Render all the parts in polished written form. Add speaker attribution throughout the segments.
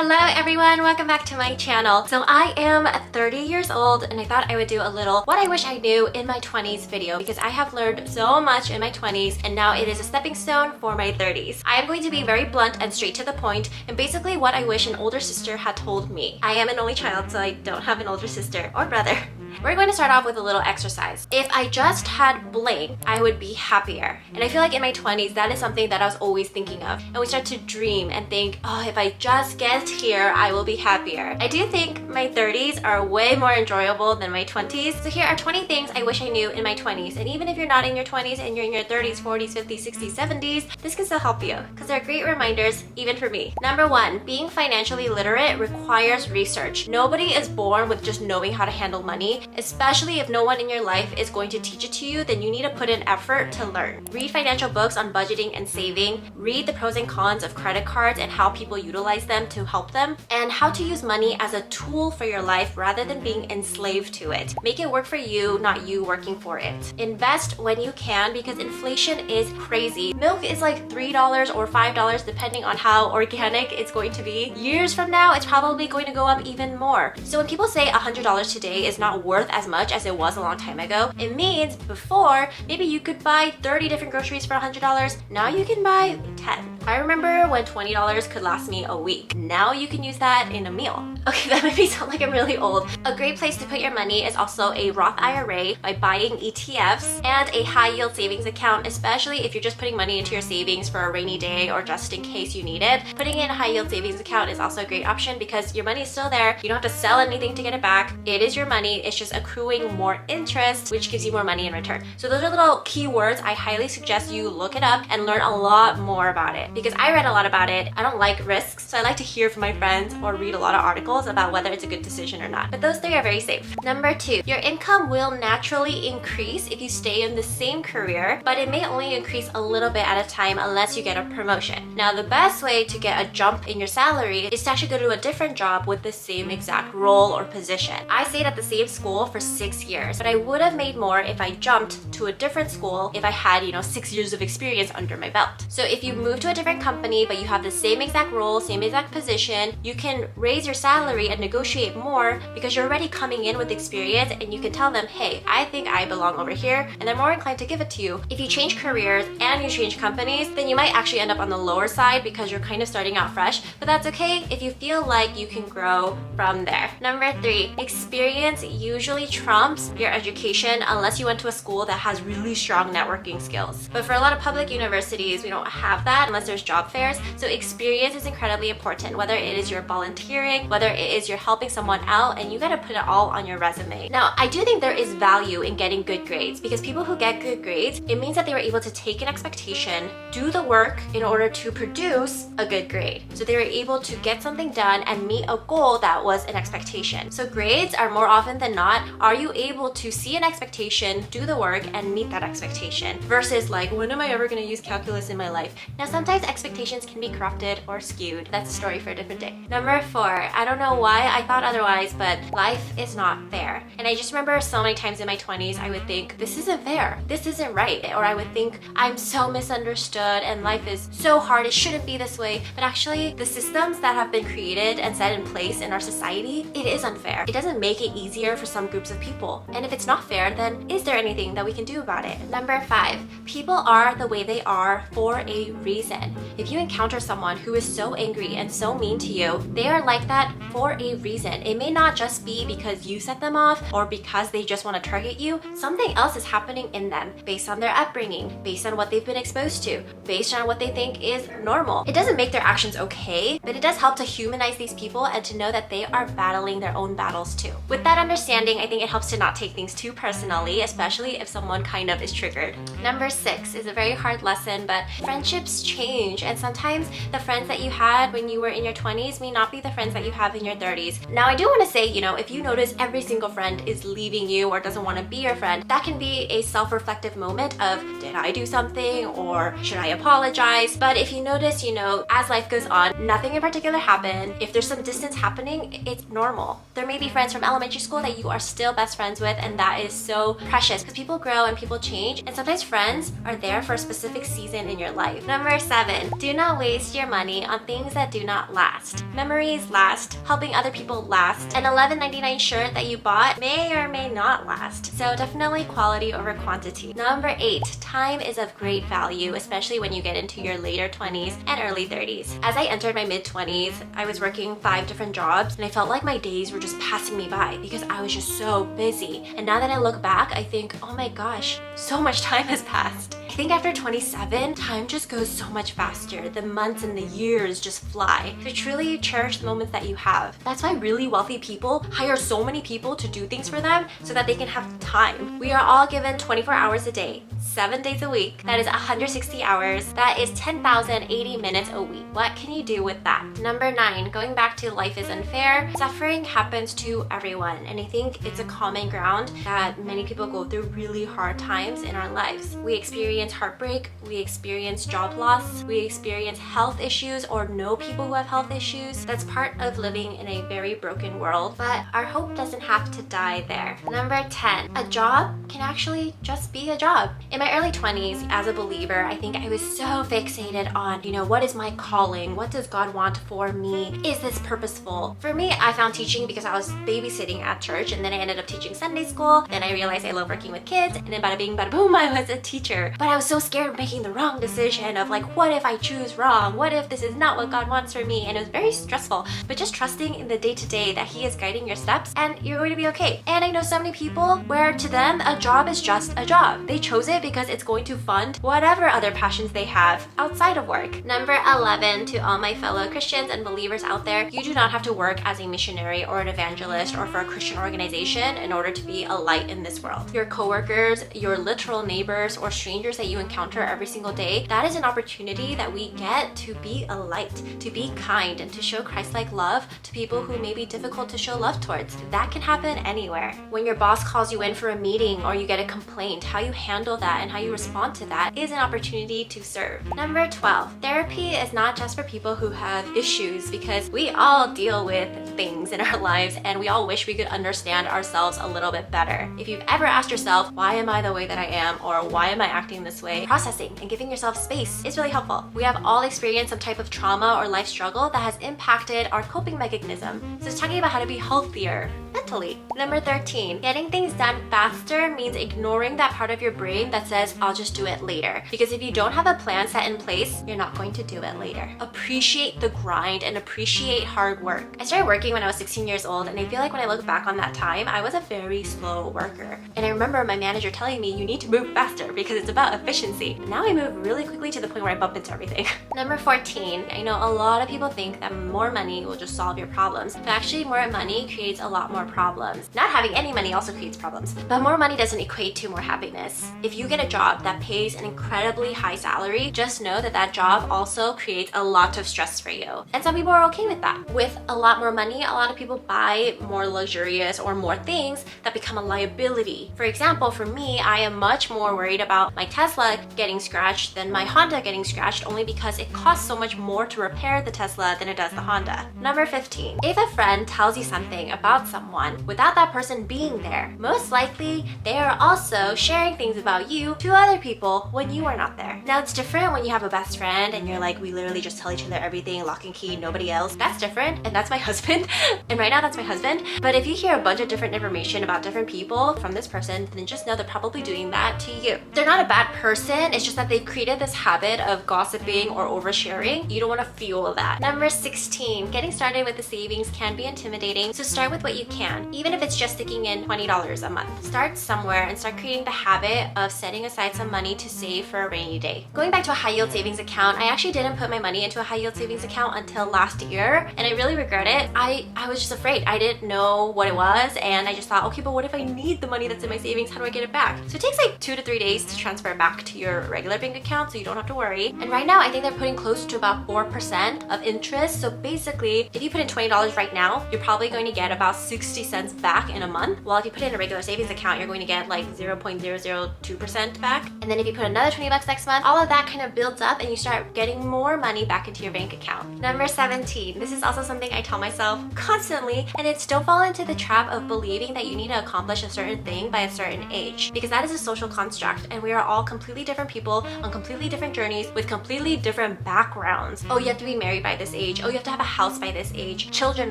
Speaker 1: Hello everyone, welcome back to my channel. So I am 30 years old and I thought I would do a little what I wish I knew in my 20s video because I have learned so much in my 20s and now it is a stepping stone for my 30s. I am going to be very blunt and straight to the point and basically what I wish an older sister had told me. I am an only child, so I don't have an older sister or brother. We're going to start off with a little exercise. If I just had blank, I would be happier. And I feel like in my 20s, that is something that I was always thinking of. And we start to dream and think, oh, if I just get here, I will be happier. I do think my 30s are way more enjoyable than my 20s. So here are 20 things I wish I knew in my 20s. And even if you're not in your 20s and you're in your 30s, 40s, 50s, 60s, 70s, this can still help you because they're great reminders, even for me. Number one, being financially literate requires research. Nobody is born with just knowing how to handle money. Especially if no one in your life is going to teach it to you, then you need to put in effort to learn. Read financial books on budgeting and saving, read the pros and cons of credit cards and how people utilize them to help them, and how to use money as a tool for your life rather than being enslaved to it. Make it work for you, not you working for it. Invest when you can because inflation is crazy. Milk is like $3 or $5 depending on how organic it's going to be. Years from now, it's probably going to go up even more. So when people say $100 today is not worth as much as it was a long time ago, it means before, maybe you could buy 30 different groceries for $100. Now you can buy 10. I remember when $20 could last me a week. Now you can use that in a meal. Okay, that might sound like I'm really old. A great place to put your money is also a Roth IRA by buying ETFs and a high yield savings account, especially if you're just putting money into your savings for a rainy day or just in case you need it. Putting in a high yield savings account is also a great option because your money is still there. You don't have to sell anything to get it back. It is your money. It's just accruing more interest, which gives you more money in return. So those are little keywords. I highly suggest you look it up and learn a lot more about it because I read a lot about it. I don't like risks, so I like to hear from my friends or read a lot of articles about whether it's a good decision or not. But those three are very safe. Number two, your income will naturally increase if you stay in the same career, but it may only increase a little bit at a time unless you get a promotion. Now, the best way to get a jump in your salary is to actually go to a different job with the same exact role or position. I stayed at the same school for 6 years, but I would have made more if I jumped to a different school if I had, 6 years of experience under my belt. So if you move to a different company, but you have the same exact role, same exact position, you can raise your salary and negotiate more because you're already coming in with experience and you can tell them, hey, I think I belong over here, and they're more inclined to give it to you. If you change careers and you change companies, then you might actually end up on the lower side because you're kind of starting out fresh, but that's okay if you feel like you can grow from there. Number three, experience usually trumps your education unless you went to a school that has really strong networking skills. But for a lot of public universities, we don't have that unless there's job fairs. So experience is incredibly important, whether it is you're volunteering, whether it is you're helping someone out, and you gotta put it all on your resume. Now, I do think there is value in getting good grades because people who get good grades, it means that they were able to take an expectation, do the work in order to produce a good grade. So they were able to get something done and meet a goal that was an expectation. So grades are more often than not, are you able to see an expectation, do the work, and meet that expectation? Versus like, when am I ever gonna use calculus in my life? Now, sometimes expectations can be corrupted or skewed. That's a story for a different day. Number four, I don't know why I thought otherwise, but life is not fair. And I just remember so many times in my 20s, I would think, this isn't fair, this isn't right. Or I would think, I'm so misunderstood and life is so hard, it shouldn't be this way. But actually, the systems that have been created and set in place in our society, it is unfair. It doesn't make it easier for some groups of people. And if it's not fair, then is there anything that we can do about it? Number five, people are the way they are for a reason. If you encounter someone who is so angry and so mean to you, they are like that for a reason. It may not just be because you set them off or because they just want to target you. Something else is happening in them based on their upbringing, based on what they've been exposed to, based on what they think is normal. It doesn't make their actions okay, but it does help to humanize these people and to know that they are battling their own battles too. With that understanding, I think it helps to not take things too personally, especially if someone kind of is triggered. Number six is a very hard lesson, but friendships change, and sometimes the friends that you had when you were in your 20s may not be the friends that you have in your 30s. Now, I do want to say, if you notice every single friend is leaving you or doesn't want to be your friend, that can be a self-reflective moment of, did I do something or should I apologize? But if you notice, as life goes on, nothing in particular happened. If there's some distance happening, it's normal. There may be friends from elementary school that you are still best friends with, and that is so precious because people grow and people change, and sometimes friends are there for a specific season in your life. Number 7, 7, do not waste your money on things that do not last. Memories last, helping other people last. An $11.99 shirt that you bought may or may not last. So definitely quality over quantity. Number 8, time is of great value, especially when you get into your later 20s and early 30s. As I entered my mid-20s, I was working 5 different jobs and I felt like my days were just passing me by because I was just so busy. And now that I look back, I think, oh my gosh, so much time has passed. I think after 27, time just goes so much faster. The months and the years just fly. So truly cherish the moments that you have. That's why really wealthy people hire so many people to do things for them so that they can have time. We are all given 24 hours a day, 7 days a week. That is 160 hours. That is 10,080 minutes a week. What can you do with that? Number 9, going back to life is unfair. Suffering happens to everyone. And I think it's a common ground that many people go through really hard times in our lives. We experience heartbreak, we experience job loss, we experience health issues or know people who have health issues. That's part of living in a very broken world, but our hope doesn't have to die there. Number 10, a job can actually just be a job. In my early 20s, as a believer, I think I was so fixated on, what is my calling? What does God want for me? Is this purposeful? For me, I found teaching because I was babysitting at church, and then I ended up teaching Sunday school. Then I realized I love working with kids, and then bada bing, bada boom, I was a teacher. But I was so scared of making the wrong decision of like, what if I choose wrong? What if this is not what God wants for me? And it was very stressful, but just trusting in the day-to-day that He is guiding your steps and you're going to be okay. And I know so many people where to them, a job is just a job. They chose it because it's going to fund whatever other passions they have outside of work. Number 11, to all my fellow Christians and believers out there, you do not have to work as a missionary or an evangelist or for a Christian organization in order to be a light in this world. Your coworkers, your literal neighbors, or strangers that you encounter every single day, that is an opportunity that we get to be a light, to be kind, and to show Christ-like love to people who may be difficult to show love towards. That can happen anywhere. When your boss calls you in for a meeting or you get a complaint, how you handle that and how you respond to that is an opportunity to serve. Number 12, therapy is not just for people who have issues, because we all deal with things in our lives and we all wish we could understand ourselves a little bit better. If you've ever asked yourself, why am I the way that I am, or why am I acting this way, processing and giving yourself space is really helpful. We have all experienced some type of trauma or life struggle that has impacted our coping mechanism. So it's talking about how to be healthier mentally. Number 13, getting things done faster means ignoring that part of your brain that says, I'll just do it later. Because if you don't have a plan set in place, you're not going to do it later. Appreciate the grind and appreciate hard work. I started working when I was 16 years old, and I feel like when I look back on that time, I was a very slow worker. And I remember my manager telling me, you need to move faster because it's about efficiency. Now I move really quickly to the point where I bump into everything. Number 14, I know a lot of people think that more money will just solve your problems, but actually more money creates a lot more problems. Not having any money also creates problems, but more money doesn't equate to more happiness. If you get a job that pays an incredibly high salary, just know that that job also creates a lot of stress for you. And some people are okay with that. With a lot more money, a lot of people buy more luxurious or more things that become a liability. For example, for me, I am much more worried about my Tesla getting scratched than my Honda getting scratched, only because it costs so much more to repair the Tesla than it does the Honda. Number 15, if a friend tells you something about someone without that person being there, most likely they are also sharing things about you to other people when you are not there. Now it's different when you have a best friend and you're like, we literally just tell each other everything, lock and key, nobody else. That's different, and that's my husband. And right now that's my husband. But if you hear a bunch of different information about different people from this person, then just know they're probably doing that to you. They're not a bad person, it's just that they've created this habit of gossiping or oversharing. You don't want to fuel that. Number 16, getting started with the savings can be intimidating, so start with what you can. Even if it's just sticking in $20 a month. Start somewhere and start creating the habit of setting aside some money to save for a rainy day. Going back to a high yield savings account, I actually didn't put my money into a high yield savings account until last year, and I really regret it. I was just afraid. I didn't know what it was, and I just thought, okay, but what if I need the money that's in my savings? How do I get it back? So it takes like 2 to 3 days to transfer it back to your regular bank account, so you don't have to worry. And right now, I think they're putting close to about 4% of interest. So basically, if you put in $20 right now, you're probably going to get about 60 cents back in a month. While if you put in a regular savings account, you're going to get like 0.002% 20% back. And then if you put another 20 bucks next month, all of that kind of builds up and you start getting more money back into your bank account. Number 17. This is also something I tell myself constantly, and it's don't fall into the trap of believing that you need to accomplish a certain thing by a certain age, because that is a social construct and we are all completely different people on completely different journeys with completely different backgrounds. Oh, you have to be married by this age. Oh, you have to have a house by this age, children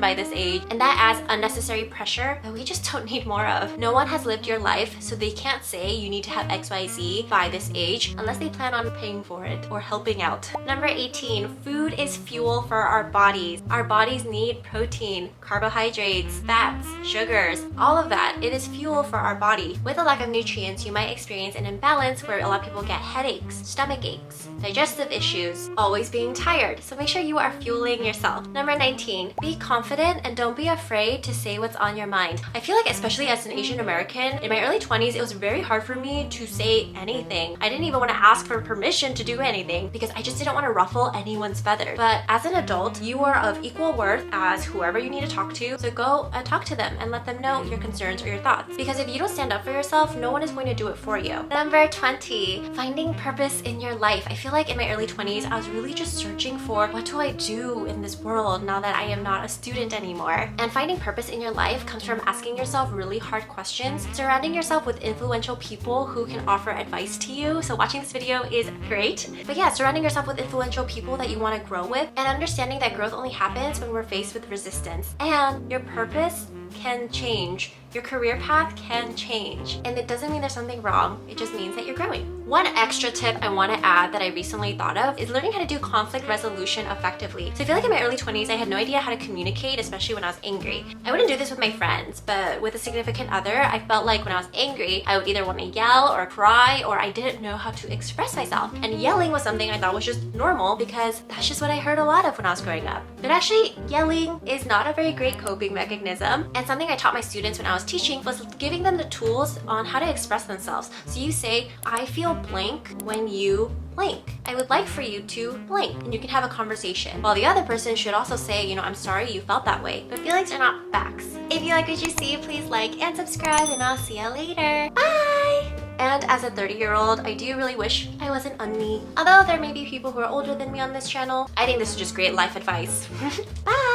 Speaker 1: by this age, and that adds unnecessary pressure that we just don't need more of. No one has lived your life, so they can't say you need to have XYZ by this age unless they plan on paying for it or helping out. Number 18, food is fuel for our bodies. Our bodies need protein, carbohydrates, fats, sugars, all of that. It is fuel for our body. With a lack of nutrients, you might experience an imbalance where a lot of people get headaches, stomach aches, digestive issues, always being tired. So make sure you are fueling yourself. Number 19, be confident and don't be afraid to say what's on your mind. I feel like especially as an Asian American, in my early 20s, it was very hard for me to say anything. I didn't even want to ask for permission to do anything because I just didn't want to ruffle anyone's feathers. But as an adult, you are of equal worth as whoever you need to talk to. So go and talk to them and let them know your concerns or your thoughts. Because if you don't stand up for yourself, no one is going to do it for you. Number 20, finding purpose in your life. I feel like in my early 20s, I was really just searching for what do I do in this world now that I am not a student anymore. And finding purpose in your life comes from asking yourself really hard questions, surrounding yourself with influential people who can offer advice to you. So watching this video is great. But yeah, surrounding yourself with influential people that you want to grow with and understanding that growth only happens when we're faced with resistance. And your purpose can change. Your career path can change. And it doesn't mean there's something wrong. It just means that you're growing. One extra tip I want to add that I recently thought of is learning how to do conflict resolution effectively. So I feel like in my early 20s, I had no idea how to communicate, especially when I was angry. I wouldn't do this with my friends, but with a significant other, I felt like when I was angry, I would either want to yell or cry, or I didn't know how to express myself. And yelling was something I thought was just normal because that's just what I heard a lot of when I was growing up. But actually, yelling is not a very great coping mechanism. And something I taught my students when I was teaching was giving them the tools on how to express themselves. So you say, I feel blank when you blank. I would like for you to blank, and you can have a conversation. While the other person should also say, you know, I'm sorry you felt that way. But feelings are not facts. If you like what you see, please like and subscribe, and I'll see you later. Bye! And as a 30-year-old, I do really wish I wasn't on me. Although there may be people who are older than me on this channel, I think this is just great life advice. Bye!